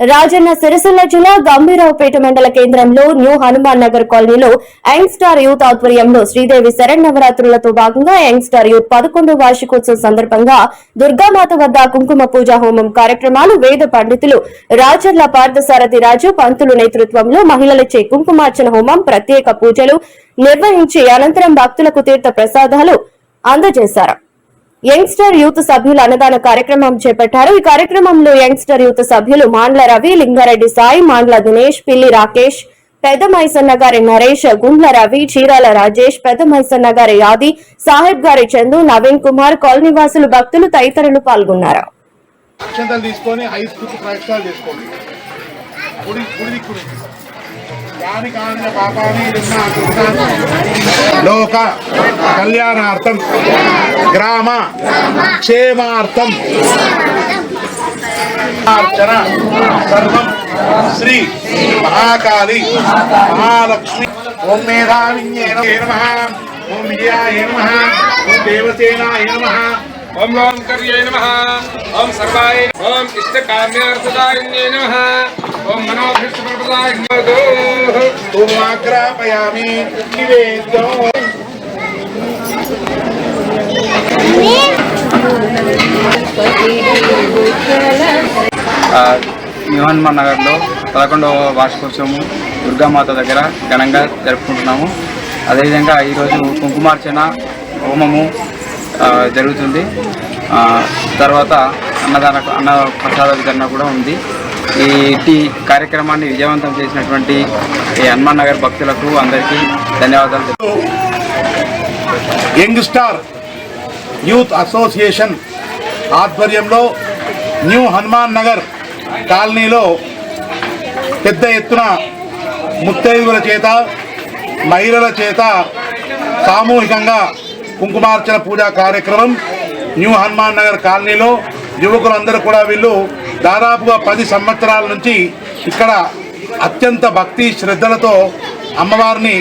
రాజన్న సిరిసిల్ల జిల్లా గంభీరావుపేట మండల కేంద్రంలో న్యూ హనుమాన్ నగర్ కాలనీలో యంగ్ స్టార్ యూత్ ఆధ్వర్యంలో శ్రీదేవి శరన్నవరాత్రులతో భాగంగా యంగ్ స్టార్ యూత్ 11వ వార్షికోత్సవం సందర్భంగా దుర్గామాత వద్ద కుంకుమ పూజా హోమం కార్యక్రమాలు వేద పండితులు రాచర్ల పార్థసారథి రాజు పంతులు నేతృత్వంలో మహిళలచే కుంకుమార్చన హోమం ప్రత్యేక పూజలు నిర్వహించి అనంతరం భక్తులకు తీర్థ ప్రసాదాలు అందజేశారు. యంగ్స్టర్ యూత్ సభ్యులు అన్నదాన కార్యక్రమం చేపట్టారు. ఈ కార్యక్రమంలో యంగ్స్టర్ యూత్ సభ్యులు మాండ్ల రవి, లింగారెడ్డి సాయి, మాండ్ల దినేష్, పిల్లి రాకేష్, పెద్ద మైసన్న గారి నరేష్, గుండ్ల రవి, చీరాల రాజేష్, పెద్ద మైసన్న గారి యాది, సాహెబ్ గారి చందు, నవీన్ కుమార్, కాలనీవాసులు, భక్తులు తదితరులు పాల్గొన్నారు. లోక కళ్యాణార్థం గ్రామ క్షేమార్థం అర్చన సర్వం శ్రీ మహాకాళి మహాలక్ష్మి. ఓం మేధావిన్యే నమః, ఓం విజయాయ నమః, ఓం దేవసేనాయ నమః, ఓం లోంకర్యై నమః, ఓం సర్వాయ, ఓం ఇష్టకామ్యార్థదాయిన్యై నమః, ఓం మనోభీష్టప్రదాయిన్యై నమః. ఓం ఆగ్రాపయామి నివేద్యం. న్యూ హనుమాన్ నగర్లో 11వ వార్షికోత్సవం దుర్గామాత దగ్గర ఘనంగా జరుపుకుంటున్నాము. అదేవిధంగా ఈరోజు కుంకుమార్చన హోమము జరుగుతుంది. తర్వాత అన్న ప్రసాద వితరణ కూడా ఉంది. ఈ కార్యక్రమాన్ని విజయవంతం చేసినటువంటి ఈ హనుమాన్ నగర్ భక్తులకు అందరికీ ధన్యవాదాలు. యంగ్ స్టార్ యూత్ అసోసియేషన్ ఆధ్వర్యంలో న్యూ హనుమాన్ నగర్ కాలనీలో పెద్ద ఎత్తున ముత్తైదువుల చేత మహిళల చేత సామూహికంగా కుంకుమార్చన పూజా కార్యక్రమం న్యూ హనుమాన్ నగర్ కాలనీలో యువకులందరూ కూడా వీళ్ళు దాదాపుగా 10 సంవత్సరాల నుంచి ఇక్కడ అత్యంత భక్తి శ్రద్ధలతో అమ్మవారిని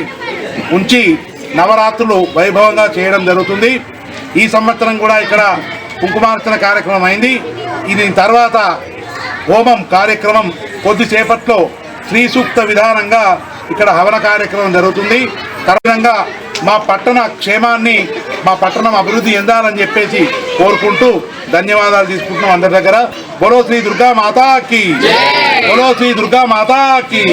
ఉంచి నవరాత్రులు వైభవంగా చేయడం జరుగుతుంది. ఈ సంవత్సరం కూడా ఇక్కడ కుంకుమార్చన కార్యక్రమం అయింది. దీని తర్వాత హోమం కార్యక్రమం కొద్దిసేపట్లో శ్రీ సూక్త విధానంగా ఇక్కడ హవన కార్యక్రమం జరుగుతుంది. తరుణంగా మా పట్టణ క్షేమాన్ని, మా పట్టణం అభివృద్ధి చెందాలని చెప్పేసి కోరుకుంటూ ధన్యవాదాలు తీసుకుంటున్నాం అందరి దగ్గర. బోలో శ్రీ దుర్గా మాతాకి, బోలో శ్రీ దుర్గా మాతాకి.